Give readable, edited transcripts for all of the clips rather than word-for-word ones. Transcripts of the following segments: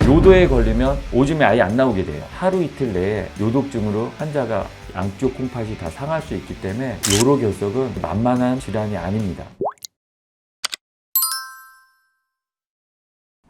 요도에 걸리면 오줌이 아예 안 나오게 돼요. 하루 이틀 내에 요독증으로 환자가 양쪽 콩팥이 다 상할 수 있기 때문에 요로 결석은 만만한 질환이 아닙니다.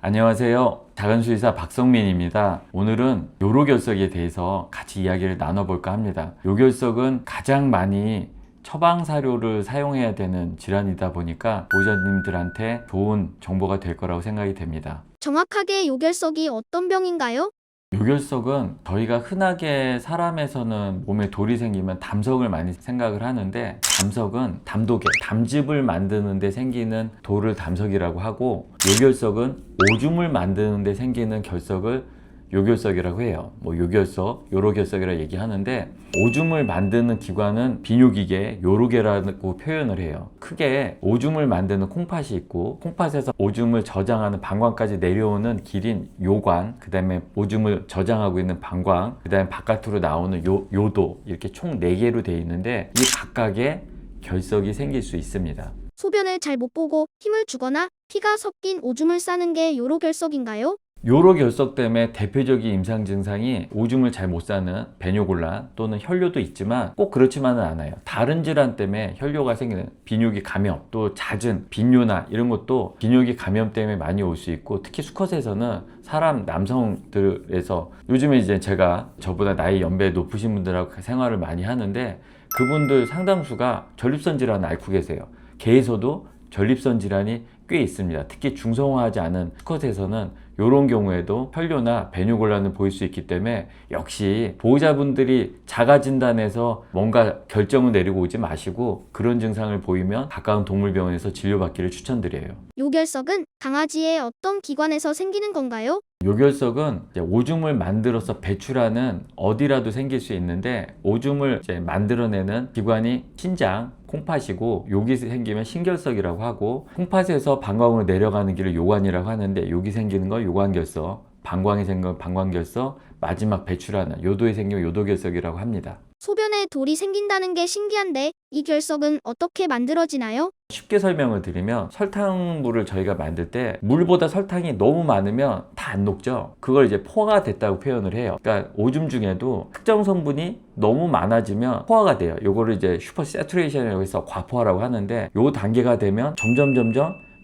안녕하세요. 자간수의사 박성민입니다. 오늘은 요로결석에 대해서 같이 이야기를 나눠볼까 합니다. 요결석은 가장 많이 처방사료를 사용해야 되는 질환이다 보니까 보호자님들한테 좋은 정보가 될 거라고 생각이 됩니다. 정확하게 요결석이 어떤 병인가요? 요결석은 저희가 흔하게 사람에서는 몸에 돌이 생기면 담석을 많이 생각을 하는데, 담석은 담독에 담즙을 만드는 데 생기는 돌을 담석이라고 하고, 요결석은 오줌을 만드는 데 생기는 결석을 요결석이라고 해요. 요결석, 요로결석이라고 얘기하는데, 오줌을 만드는 기관은 비뇨기계, 요로계라고 표현을 해요. 크게 오줌을 만드는 콩팥이 있고, 콩팥에서 오줌을 저장하는 방광까지 내려오는 길인 요관, 그 다음에 오줌을 저장하고 있는 방광, 그 다음에 바깥으로 나오는 요도, 이렇게 총 4개로 되어 있는데, 이 각각의 결석이 생길 수 있습니다. 소변을 잘 못 보고 힘을 주거나 피가 섞인 오줌을 싸는 게 요로결석인가요? 요로 결석 때문에 대표적인 임상 증상이 오줌을 잘 못 싸는 배뇨곤란 또는 혈뇨도 있지만 꼭 그렇지만은 않아요. 다른 질환 때문에 혈뇨가 생기는 비뇨기 감염, 또 잦은 빈뇨나 이런 것도 비뇨기 감염 때문에 많이 올 수 있고, 특히 수컷에서는 사람 남성들에서 요즘에 이제 제가 저보다 나이 연배 높으신 분들하고 생활을 많이 하는데, 그분들 상당수가 전립선 질환을 앓고 계세요. 개에서도 전립선 질환이 꽤 있습니다. 특히 중성화하지 않은 수컷에서는 이런 경우에도 혈뇨나 배뇨곤란을 보일 수 있기 때문에, 역시 보호자분들이 자가 진단해서 뭔가 결정을 내리고 오지 마시고, 그런 증상을 보이면 가까운 동물병원에서 진료받기를 추천드려요. 요결석은 강아지의 어떤 기관에서 생기는 건가요? 요결석은 이제 오줌을 만들어서 배출하는 어디라도 생길 수 있는데, 오줌을 이제 만들어내는 기관이 신장, 콩팥이고, 여기 생기면 신결석이라고 하고, 콩팥에서 방광으로 내려가는 길을 요관이라고 하는데, 여기 생기는 걸 요관결석, 방광에 생기는 걸 방광결석, 마지막 배출하는 요도에 생기면 요도결석이라고 합니다. 소변에 돌이 생긴다는 게 신기한데 이 결석은 어떻게 만들어지나요? 쉽게 설명을 드리면, 설탕물을 저희가 만들 때 물보다 설탕이 너무 많으면 다 안 녹죠. 그걸 이제 포화가 됐다고 표현을 해요. 그러니까 오줌 중에도 특정 성분이 너무 많아지면 포화가 돼요. 요거를 이제 슈퍼 세츄레이션이라고 해서 과포화라고 하는데, 요 단계가 되면 점점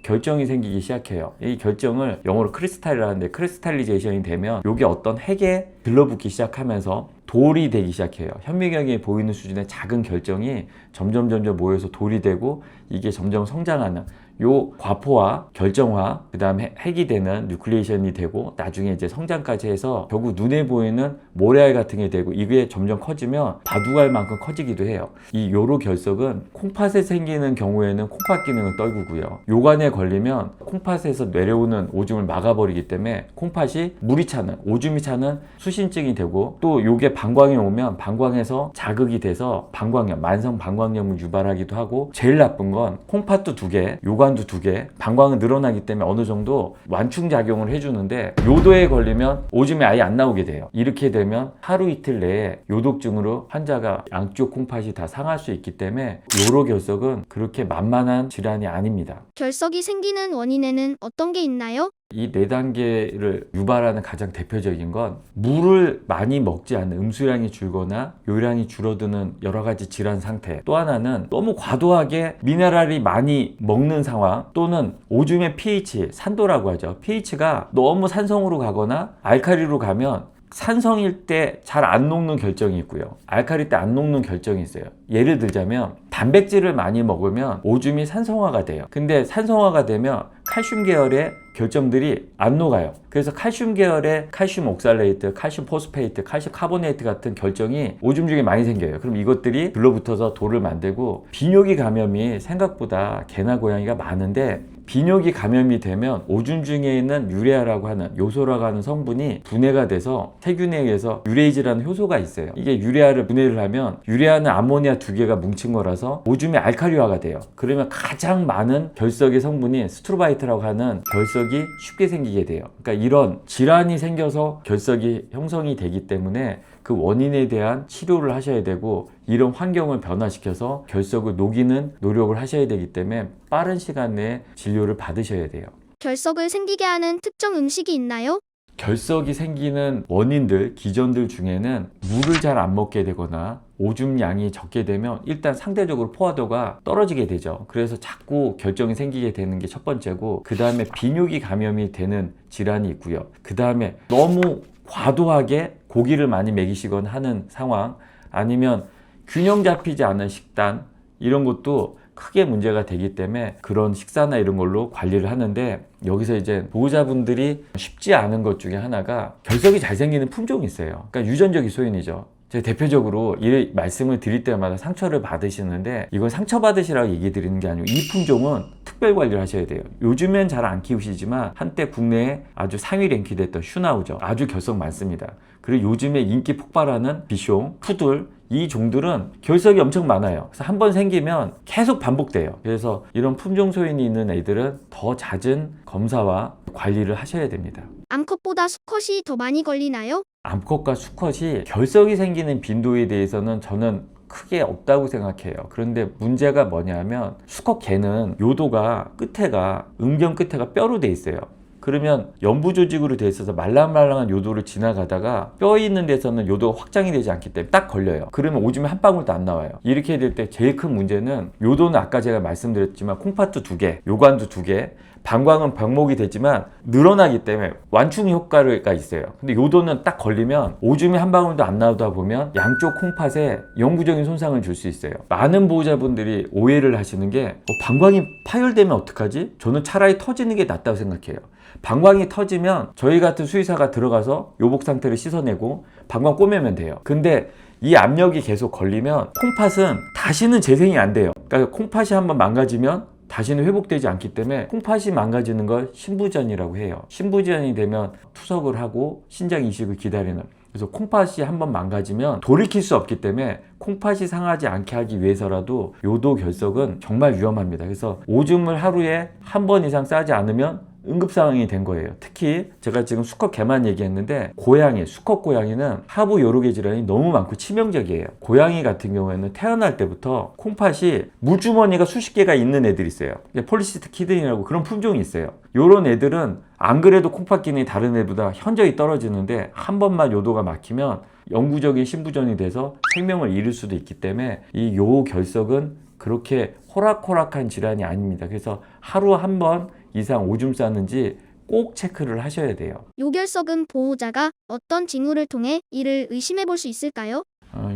결정이 생기기 시작해요. 이 결정을 영어로 크리스탈이라고 하는데, 크리스탈리제이션이 되면 요게 어떤 핵에 들러붙기 시작하면서 돌이 되기 시작해요. 현미경에 보이는 수준의 작은 결정이 점점 모여서 돌이 되고, 이게 점점 성장하는 요 과포화, 결정화, 그 다음에 핵이 되는 뉴클리에이션이 되고, 나중에 이제 성장까지 해서 결국 눈에 보이는 모래알 같은 게 되고, 이게 점점 커지면 바둑알만큼 커지기도 해요. 이 요로 결석은 콩팥에 생기는 경우에는 콩팥 기능을 떨구고요. 요관에 걸리면 콩팥에서 내려오는 오줌을 막아버리기 때문에 콩팥이 물이 차는, 오줌이 차는 수신증이 되고, 또 요게 방광에 오면 방광에서 자극이 돼서 방광염, 만성 방광염을 유발하기도 하고, 제일 나쁜 건 콩팥도 2개, 요관도 2개, 방광은 늘어나기 때문에 어느 정도 완충작용을 해주는데, 요도에 걸리면 오줌이 아예 안 나오게 돼요. 이렇게 되면 하루 이틀 내에 요독증으로 환자가 양쪽 콩팥이 다 상할 수 있기 때문에 요로 결석은 그렇게 만만한 질환이 아닙니다. 결석이 생기는 원인에는 어떤 게 있나요? 이 4단계를 유발하는 가장 대표적인 건, 물을 많이 먹지 않는, 음수량이 줄거나 요량이 줄어드는 여러 가지 질환 상태, 또 하나는 너무 과도하게 미네랄이 많이 먹는 상황, 또는 오줌의 pH, 산도라고 하죠. pH가 너무 산성으로 가거나 알칼리로 가면 산성일 때 잘 안 녹는 결정이 있고요, 알칼리 때 안 녹는 결정이 있어요. 예를 들자면 단백질을 많이 먹으면 오줌이 산성화가 돼요. 근데 산성화가 되면 칼슘 계열의 결정들이 안 녹아요. 그래서 칼슘 계열의 칼슘 옥살레이트, 칼슘 포스페이트, 칼슘 카보네이트 같은 결정이 오줌 중에 많이 생겨요. 그럼 이것들이 들러붙어서 돌을 만들고, 비뇨기 감염이 생각보다 개나 고양이가 많은데, 비뇨기 감염이 되면 오줌 중에 있는 유레아라고 하는, 요소라고 하는 성분이 분해가 돼서 세균에 의해서 유레이즈라는 효소가 있어요. 이게 유레아를 분해를 하면, 유레아는 암모니아 2개가 뭉친 거라서 오줌이 알칼리화가 돼요. 그러면 가장 많은 결석의 성분이 스트로바이트라고 하는 결석이 쉽게 생기게 돼요. 그러니까 이런 질환이 생겨서 결석이 형성이 되기 때문에 그 원인에 대한 치료를 하셔야 되고, 이런 환경을 변화시켜서 결석을 녹이는 노력을 하셔야 되기 때문에 빠른 시간 내에 진료를 받으셔야 돼요. 결석을 생기게 하는 특정 음식이 있나요? 결석이 생기는 원인들, 기전들 중에는 물을 잘 안 먹게 되거나 오줌 양이 적게 되면 일단 상대적으로 포화도가 떨어지게 되죠. 그래서 자꾸 결정이 생기게 되는 게 첫 번째고, 그 다음에 비뇨기 감염이 되는 질환이 있고요. 그 다음에 너무 과도하게 고기를 많이 먹이시거나 하는 상황, 아니면 균형 잡히지 않은 식단, 이런 것도 크게 문제가 되기 때문에 그런 식사나 이런 걸로 관리를 하는데, 여기서 이제 보호자분들이 쉽지 않은 것 중에 하나가 결석이 잘 생기는 품종이 있어요. 그러니까 유전적인 소인이죠. 제가 대표적으로 이 말씀을 드릴 때마다 상처를 받으시는데, 이건 상처 받으시라고 얘기 드리는 게 아니고 이 품종은 특별 관리를 하셔야 돼요. 요즘엔 잘 안 키우시지만 한때 국내에 아주 상위 랭킹 됐던 슈나우저, 아주 결석 많습니다. 그리고 요즘에 인기 폭발하는 비숑, 푸들, 이 종들은 결석이 엄청 많아요. 그래서 한번 생기면 계속 반복돼요. 그래서 이런 품종 소인이 있는 애들은 더 잦은 검사와 관리를 하셔야 됩니다. 암컷보다 수컷이 더 많이 걸리나요? 암컷과 수컷이 결석이 생기는 빈도에 대해서는 저는 크게 없다고 생각해요. 그런데 문제가 뭐냐면, 수컷 개는 요도가 끝에가, 음경 끝에가 뼈로 돼 있어요. 그러면 연부 조직으로 돼 있어서 말랑말랑한 요도를 지나가다가 뼈 있는 데서는 요도가 확장이 되지 않기 때문에 딱 걸려요. 그러면 오줌이 한 방울도 안 나와요. 이렇게 될 때 제일 큰 문제는, 요도는 아까 제가 말씀드렸지만 콩팥도 2개, 요관도 2개, 방광은 병목이 되지만 늘어나기 때문에 완충 효과가 있어요. 근데 요도는 딱 걸리면 오줌이 한 방울도 안 나오다 보면 양쪽 콩팥에 영구적인 손상을 줄 수 있어요. 많은 보호자분들이 오해를 하시는 게, 방광이 파열되면 어떡하지? 저는 차라리 터지는 게 낫다고 생각해요. 방광이 터지면 저희 같은 수의사가 들어가서 요복 상태를 씻어내고 방광 꼬매면 돼요. 근데 이 압력이 계속 걸리면 콩팥은 다시는 재생이 안 돼요. 그러니까 콩팥이 한번 망가지면 다시는 회복되지 않기 때문에 콩팥이 망가지는 걸 신부전이라고 해요. 신부전이 되면 투석을 하고 신장 이식을 기다리는. 그래서 콩팥이 한번 망가지면 돌이킬 수 없기 때문에 콩팥이 상하지 않게 하기 위해서라도 요도 결석은 정말 위험합니다. 그래서 오줌을 하루에 한 번 이상 싸지 않으면 응급상황이 된 거예요. 특히 제가 지금 수컷 개만 얘기했는데, 고양이, 수컷 고양이는 하부 요로개 질환이 너무 많고 치명적이에요. 고양이 같은 경우에는 태어날 때부터 콩팥이 물주머니가 수십 개가 있는 애들이 있어요. 폴리시스틱 키드니라고 그런 품종이 있어요. 요런 애들은 안 그래도 콩팥 기능이 다른 애보다 현저히 떨어지는데, 한 번만 요도가 막히면 영구적인 신부전이 돼서 생명을 잃을 수도 있기 때문에 이 요 결석은 그렇게 호락호락한 질환이 아닙니다. 그래서 하루 한 번 이상 오줌 싸는지 꼭 체크를 하셔야 돼요. 요결석은 보호자가 어떤 징후를 통해 이를 의심해 볼 수 있을까요?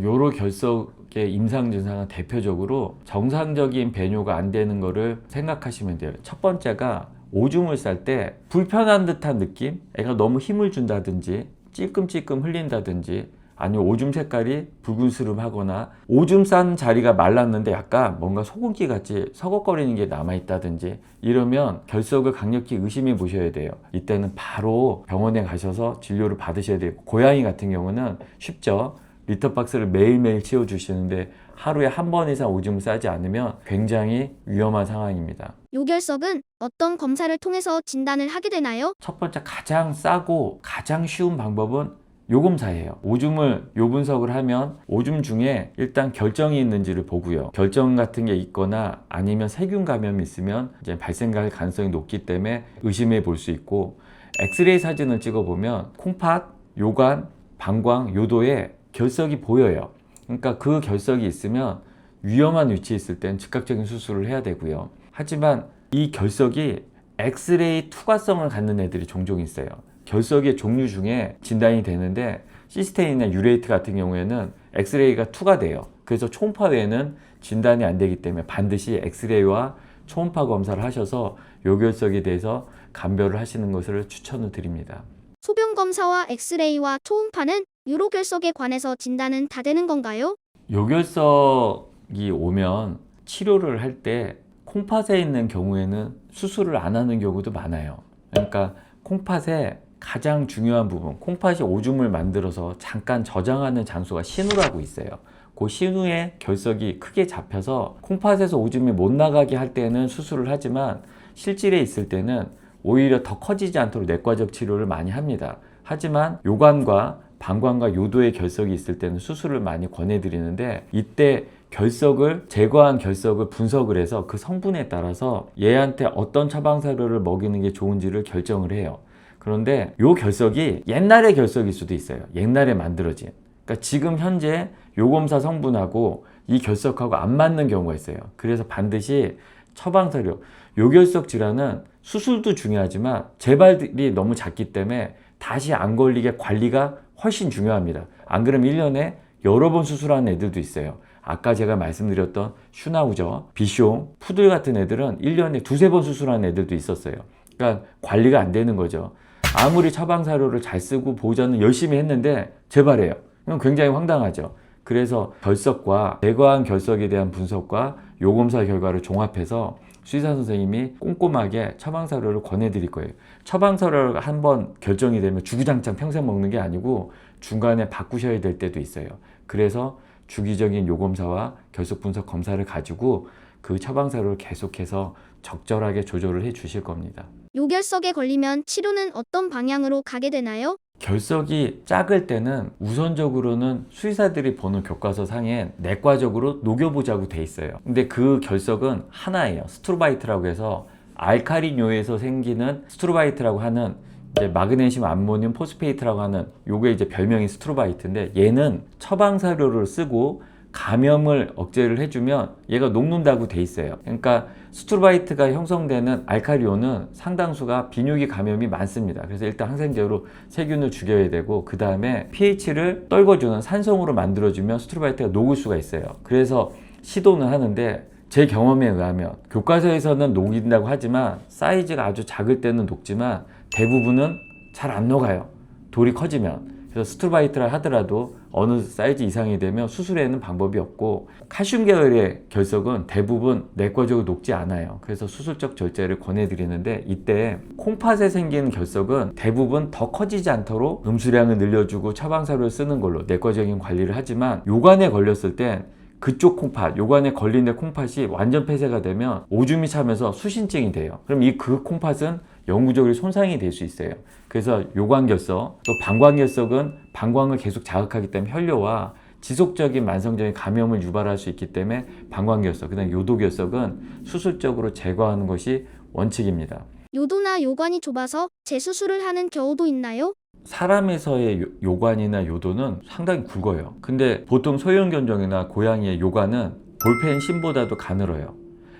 요로 결석의 임상 증상은 대표적으로 정상적인 배뇨가 안 되는 거를 생각하시면 돼요. 첫 번째가 오줌을 쌀 때 불편한 듯한 느낌? 애가 너무 힘을 준다든지 찔끔찔끔 흘린다든지, 아니면 오줌 색깔이 붉은스름하거나 오줌 싼 자리가 말랐는데 약간 뭔가 소금기 같이 서걱거리는 게 남아있다든지, 이러면 결석을 강력히 의심해 보셔야 돼요. 이때는 바로 병원에 가셔서 진료를 받으셔야 되고, 고양이 같은 경우는 쉽죠. 리터박스를 매일매일 치워주시는데 하루에 한 번 이상 오줌을 싸지 않으면 굉장히 위험한 상황입니다. 요결석은 어떤 검사를 통해서 진단을 하게 되나요? 첫 번째 가장 싸고 가장 쉬운 방법은 요검사예요. 오줌을 요분석을 하면 오줌 중에 일단 결정이 있는지를 보고요. 결정 같은 게 있거나 아니면 세균 감염이 있으면 이제 발생할 가능성이 높기 때문에 의심해 볼 수 있고, 엑스레이 사진을 찍어보면 콩팥, 요관, 방광, 요도에 결석이 보여요. 그러니까 그 결석이 있으면 위험한 위치에 있을 땐 즉각적인 수술을 해야 되고요. 하지만 이 결석이 엑스레이 투과성을 갖는 애들이 종종 있어요. 결석의 종류 중에 진단이 되는데, 시스테인이나 유레이트 같은 경우에는 엑스레이가 투과돼요. 그래서 초음파 외에는 진단이 안 되기 때문에 반드시 엑스레이와 초음파 검사를 하셔서 요결석에 대해서 감별을 하시는 것을 추천을 드립니다. 소변 검사와 엑스레이와 초음파는 요로결석에 관해서 진단은 다 되는 건가요? 요결석이 오면 치료를 할 때 콩팥에 있는 경우에는 수술을 안 하는 경우도 많아요. 그러니까 콩팥에 가장 중요한 부분, 콩팥이 오줌을 만들어서 잠깐 저장하는 장소가 신우라고 있어요. 그 신우에 결석이 크게 잡혀서 콩팥에서 오줌이 못 나가게 할 때는 수술을 하지만, 실질에 있을 때는 오히려 더 커지지 않도록 내과적 치료를 많이 합니다. 하지만 요관과 방광과 요도의 결석이 있을 때는 수술을 많이 권해드리는데, 이때 결석을 제거한 결석을 분석을 해서 그 성분에 따라서 얘한테 어떤 처방사료를 먹이는 게 좋은지를 결정을 해요. 그런데 요 결석이 옛날의 결석일 수도 있어요. 옛날에 만들어진. 그러니까 지금 현재 요검사 성분하고 이 결석하고 안 맞는 경우가 있어요. 그래서 반드시 처방사료, 요결석 질환은 수술도 중요하지만 재발이 너무 작기 때문에 다시 안 걸리게 관리가 훨씬 중요합니다. 안 그러면 1년에 여러 번 수술하는 애들도 있어요. 아까 제가 말씀드렸던 슈나우저, 비숑, 푸들 같은 애들은 1년에 두세 번 수술하는 애들도 있었어요. 그러니까 관리가 안 되는 거죠. 아무리 처방사료를 잘 쓰고 보호자는 열심히 했는데 재발해요. 그럼 굉장히 황당하죠. 그래서 결석과 제거한 결석에 대한 분석과 요검사 결과를 종합해서 수의사 선생님이 꼼꼼하게 처방사료를 권해드릴 거예요. 처방사료가 한번 결정이 되면 주구장창 평생 먹는 게 아니고 중간에 바꾸셔야 될 때도 있어요. 그래서 주기적인 요검사와 결석 분석 검사를 가지고 그 처방사료를 계속해서 적절하게 조절을 해 주실 겁니다. 요결석에 걸리면 치료는 어떤 방향으로 가게 되나요? 결석이 작을 때는 우선적으로는 수의사들이 보는 교과서 상엔 내과적으로 녹여보자고 돼 있어요. 근데 그 결석은 하나예요. 스트로바이트라고 해서 알카리뇨에서 생기는 스트로바이트라고 하는 이제 마그네슘 암모늄 포스페이트라고 하는 요게 이제 별명이 스트로바이트인데 얘는 처방사료를 쓰고 감염을 억제를 해주면 얘가 녹는다고 돼 있어요. 그러니까 스트로바이트가 형성되는 알카리온은 상당수가 비뇨기 감염이 많습니다. 그래서 일단 항생제로 세균을 죽여야 되고 그 다음에 pH를 떨궈주는 산성으로 만들어주면 스트로바이트가 녹을 수가 있어요. 그래서 시도는 하는데 제 경험에 의하면 교과서에서는 녹인다고 하지만 사이즈가 아주 작을 때는 녹지만 대부분은 잘 안 녹아요. 돌이 커지면. 그래서 스트로바이트라 하더라도 어느 사이즈 이상이 되면 수술에는 방법이 없고 칼슘 계열의 결석은 대부분 내과적으로 녹지 않아요. 그래서 수술적 절제를 권해드리는데 이때 콩팥에 생기는 결석은 대부분 더 커지지 않도록 음수량을 늘려주고 처방사료를 쓰는 걸로 내과적인 관리를 하지만 요관에 걸렸을 땐 그쪽 콩팥, 요관에 걸린 데 콩팥이 완전 폐쇄가 되면 오줌이 차면서 수신증이 돼요. 그럼 그 콩팥은 영구적으로 손상이 될 수 있어요. 그래서 요관결석, 또 방광결석은 방광을 계속 자극하기 때문에 혈뇨와 지속적인 만성적인 감염을 유발할 수 있기 때문에 방광결석, 그다음 요도결석은 수술적으로 제거하는 것이 원칙입니다. 요도나 요관이 좁아서 재수술을 하는 경우도 있나요? 사람에서의 요관이나 요도는 상당히 굵어요. 근데 보통 소형견종이나 고양이의 요관은 볼펜 심보다도 가늘어요.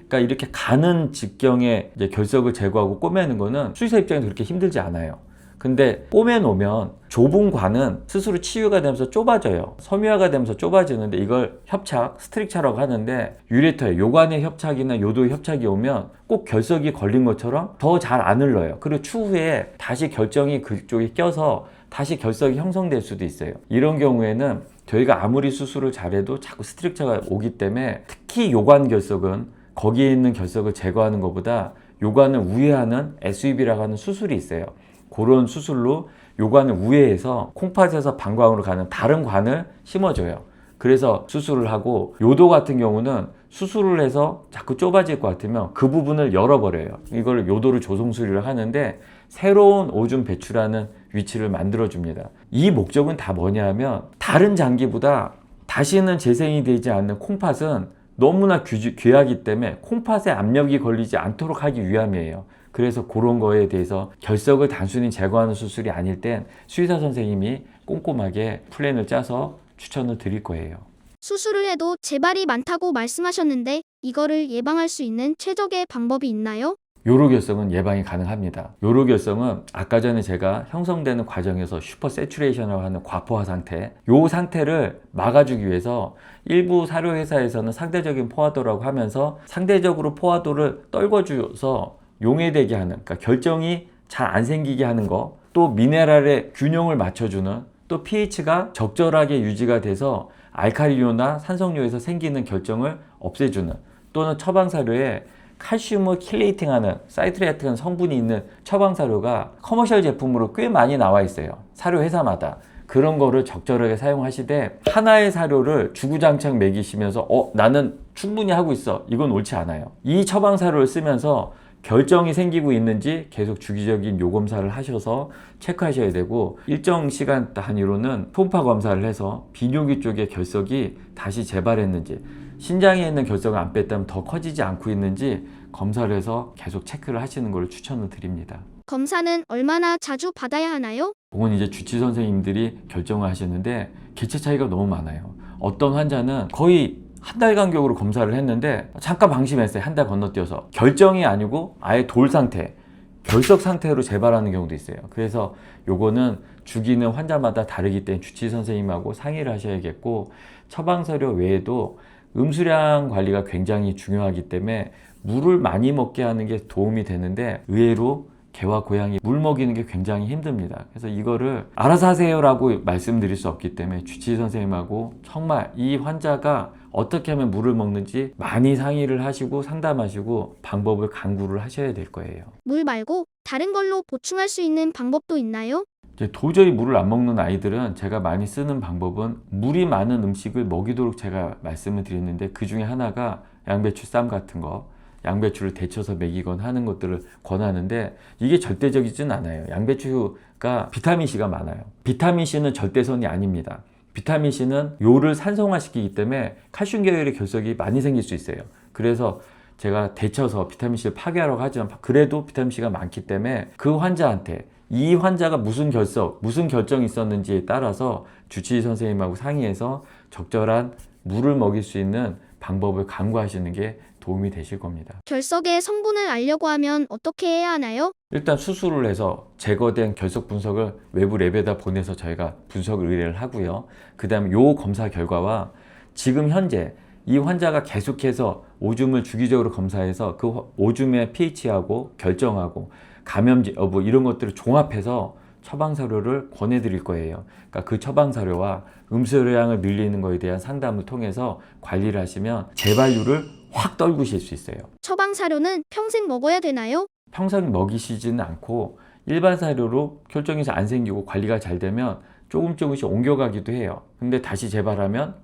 그러니까 이렇게 가는 직경의 이제 결석을 제거하고 꼬매는 거는 수의사 입장에서 그렇게 힘들지 않아요. 근데 꼬매놓으면 좁은 관은 스스로 치유가 되면서 좁아져요. 섬유화가 되면서 좁아지는데 이걸 협착, 스트릭처라고 하는데 유레터에 요관의 협착이나 요도의 협착이 오면 꼭 결석이 걸린 것처럼 더 잘 안 흘러요. 그리고 추후에 다시 결정이 그쪽에 껴서 다시 결석이 형성될 수도 있어요. 이런 경우에는 저희가 아무리 수술을 잘해도 자꾸 스트릭처가 오기 때문에 특히 요관 결석은 거기에 있는 결석을 제거하는 것보다 요관을 우회하는 SUV라고 하는 수술이 있어요. 그런 수술로 요관을 우회해서 콩팥에서 방광으로 가는 다른 관을 심어줘요. 그래서 수술을 하고 요도 같은 경우는 수술을 해서 자꾸 좁아질 것 같으면 그 부분을 열어버려요. 이걸 요도를 조성수리를 하는데 새로운 오줌 배출하는 위치를 만들어줍니다. 이 목적은 다 뭐냐 하면 다른 장기보다 다시는 재생이 되지 않는 콩팥은 너무나 귀하기 때문에 콩팥에 압력이 걸리지 않도록 하기 위함이에요. 그래서 그런 거에 대해서 결석을 단순히 제거하는 수술이 아닐 땐 수의사 선생님이 꼼꼼하게 플랜을 짜서 추천을 드릴 거예요. 수술을 해도 재발이 많다고 말씀하셨는데 이거를 예방할 수 있는 최적의 방법이 있나요? 요로결석은 예방이 가능합니다. 요로결석은 아까 전에 제가 형성되는 과정에서 슈퍼 세츄레이션이라고 하는 과포화 상태, 요 상태를 막아주기 위해서 일부 사료회사에서는 상대적인 포화도라고 하면서 상대적으로 포화도를 떨궈줘서 용해되게 하는, 그러니까 결정이 잘 안 생기게 하는 거, 또 미네랄의 균형을 맞춰주는, 또 pH가 적절하게 유지가 돼서 알칼리뇨나 산성뇨에서 생기는 결정을 없애주는, 또는 처방사료에 칼슘을 킬레이팅하는 사이트레이트 같은 성분이 있는 처방사료가 커머셜 제품으로 꽤 많이 나와 있어요. 사료 회사마다. 그런 거를 적절하게 사용하시되 하나의 사료를 주구장창 먹이시면서 나는 충분히 하고 있어. 이건 옳지 않아요. 이 처방사료를 쓰면서 결정이 생기고 있는지 계속 주기적인 요검사를 하셔서 체크하셔야 되고 일정 시간 단위로는 초음파 검사를 해서 비뇨기 쪽의 결석이 다시 재발했는지 신장에 있는 결석을 안 뺐다면 더 커지지 않고 있는지 검사를 해서 계속 체크를 하시는 걸 추천을 드립니다. 검사는 얼마나 자주 받아야 하나요? 그건 이제 주치 선생님들이 결정을 하시는데 개체 차이가 너무 많아요. 어떤 환자는 거의 한 달 간격으로 검사를 했는데 잠깐 방심했어요. 한 달 건너뛰어서. 결정이 아니고 아예 돌 상태, 결석 상태로 재발하는 경우도 있어요. 그래서 요거는 주기는 환자마다 다르기 때문에 주치 선생님하고 상의를 하셔야겠고, 처방사료 외에도 음수량 관리가 굉장히 중요하기 때문에 물을 많이 먹게 하는 게 도움이 되는데, 의외로 개와 고양이 물 먹이는 게 굉장히 힘듭니다. 그래서 이거를 알아서 하세요라고 말씀드릴 수 없기 때문에 주치 선생님하고 정말 이 환자가 어떻게 하면 물을 먹는지 많이 상의를 하시고 상담하시고 방법을 강구를 하셔야 될 거예요. 물 말고 다른 걸로 보충할 수 있는 방법도 있나요? 이제 도저히 물을 안 먹는 아이들은 제가 많이 쓰는 방법은 물이 많은 음식을 먹이도록 제가 말씀을 드렸는데, 그 중에 하나가 양배추 쌈 같은 거, 양배추를 데쳐서 먹이건 하는 것들을 권하는데, 이게 절대적이진 않아요. 양배추가 비타민C가 많아요. 비타민C는 절대선이 아닙니다. 비타민C는 요를 산성화시키기 때문에 칼슘 계열의 결석이 많이 생길 수 있어요. 그래서 제가 데쳐서 비타민C를 파괴하라고 하지만 그래도 비타민C가 많기 때문에 그 환자한테 이 환자가 무슨 결석, 무슨 결정이 있었는지에 따라서 주치의 선생님하고 상의해서 적절한 물을 먹일 수 있는 방법을 강구하시는 게 도움이 되실 겁니다. 결석의 성분을 알려고 하면 어떻게 해야 하나요? 일단 수술을 해서 제거된 결석 분석을 외부 랩에다 보내서 저희가 분석을 의뢰를 하고요. 그 다음에 요 검사 결과와 지금 현재 이 환자가 계속해서 오줌을 주기적으로 검사해서 그 오줌의 pH하고 결정하고 감염지 여부 이런 것들을 종합해서 처방사료를 권해드릴 거예요. 그러니까 그 처방사료와 음수량을 늘리는 것에 대한 상담을 통해서 관리를 하시면 재발률을 확 떨구실 수 있어요. 처방 사료는 평생 먹어야 되나요? 평생 먹이시지는 않고 일반 사료로 혈전이 안 생기고 관리가 잘 되면 조금씩 옮겨가기도 해요. 근데 다시 재발하면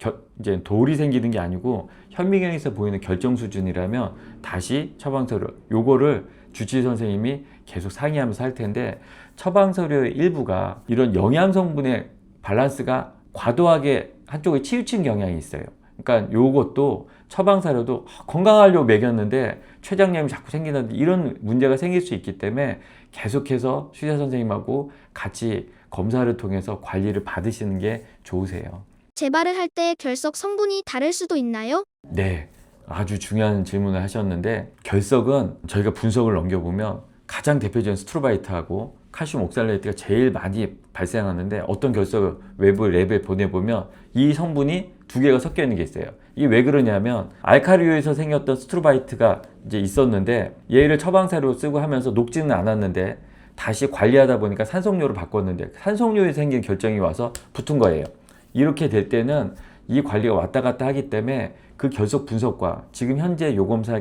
이제 돌이 생기는 게 아니고 현미경에서 보이는 결정 수준이라면 다시 처방사료, 요거를 주치의 선생님이 계속 상의하면서 할 텐데, 처방사료의 일부가 이런 영양 성분의 밸런스가 과도하게 한쪽에 치우친 경향이 있어요. 그러니까 요것도 처방사료도 건강하려고 먹였는데 췌장염이 자꾸 생기는데 이런 문제가 생길 수 있기 때문에 계속해서 수의사 선생님하고 같이 검사를 통해서 관리를 받으시는 게 좋으세요. 재발을 할 때 결석 성분이 다를 수도 있나요? 네, 아주 중요한 질문을 하셨는데, 결석은 저희가 분석을 넘겨보면 가장 대표적인 스트로바이트하고 칼슘 옥살레이트가 제일 많이 발생하는데, 어떤 결석을 외부 랩에 보내보면 이 성분이 두 개가 섞여 있는 게 있어요. 이게 왜 그러냐면 알카리오에서 생겼던 스트로바이트가 이제 있었는데 얘를 처방사료로 쓰고 하면서 녹지는 않았는데 다시 관리하다 보니까 산성료로 바꿨는데 산성료에 생긴 결정이 와서 붙은 거예요. 이렇게 될 때는 이 관리가 왔다 갔다 하기 때문에 그 결석 분석과 지금 현재 요검사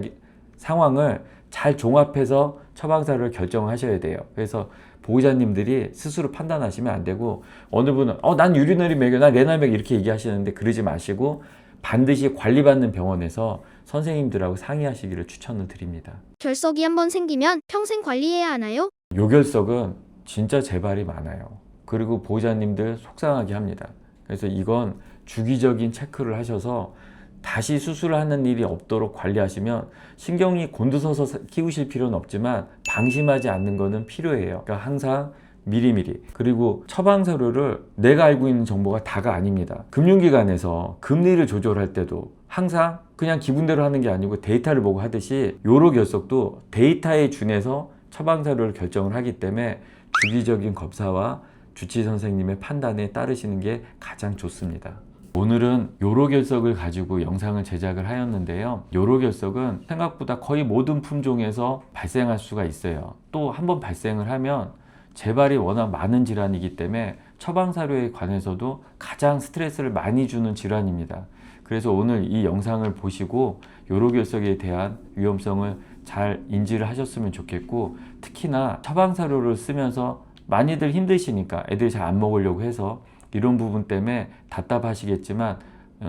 상황을 잘 종합해서 처방사료를 결정하셔야 돼요. 그래서 보호자님들이 스스로 판단하시면 안 되고, 어느 분은 난 유리너리 먹여, 난 레날 먹여 이렇게 얘기하시는데 그러지 마시고 반드시 관리받는 병원에서 선생님들하고 상의하시기를 추천을 드립니다. 결석이 한번 생기면 평생 관리해야 하나요? 요결석은 진짜 재발이 많아요. 그리고 보호자님들 속상하게 합니다. 그래서 이건 주기적인 체크를 하셔서 다시 수술을 하는 일이 없도록 관리하시면, 신경이 곤두서서 키우실 필요는 없지만 방심하지 않는 거는 필요해요. 그러니까 항상 미리미리. 그리고 처방사료를 내가 알고 있는 정보가 다가 아닙니다. 금융기관에서 금리를 조절할 때도 항상 그냥 기분대로 하는 게 아니고 데이터를 보고 하듯이 요로 결석도 데이터에 준해서 처방사료를 결정을 하기 때문에 주기적인 검사와 주치의 선생님의 판단에 따르시는 게 가장 좋습니다. 오늘은 요로결석을 가지고 영상을 제작을 하였는데요. 요로결석은 생각보다 거의 모든 품종에서 발생할 수가 있어요. 또 한번 발생을 하면 재발이 워낙 많은 질환이기 때문에 처방사료에 관해서도 가장 스트레스를 많이 주는 질환입니다. 그래서 오늘 이 영상을 보시고 요로결석에 대한 위험성을 잘 인지를 하셨으면 좋겠고, 특히나 처방사료를 쓰면서 많이들 힘드시니까 애들이 잘 안 먹으려고 해서 이런 부분 때문에 답답하시겠지만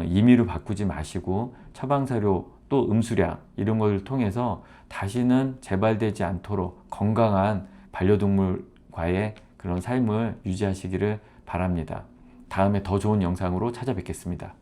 임의로 바꾸지 마시고 처방사료 또 음수량 이런 걸 통해서 다시는 재발되지 않도록 건강한 반려동물과의 그런 삶을 유지하시기를 바랍니다. 다음에 더 좋은 영상으로 찾아뵙겠습니다.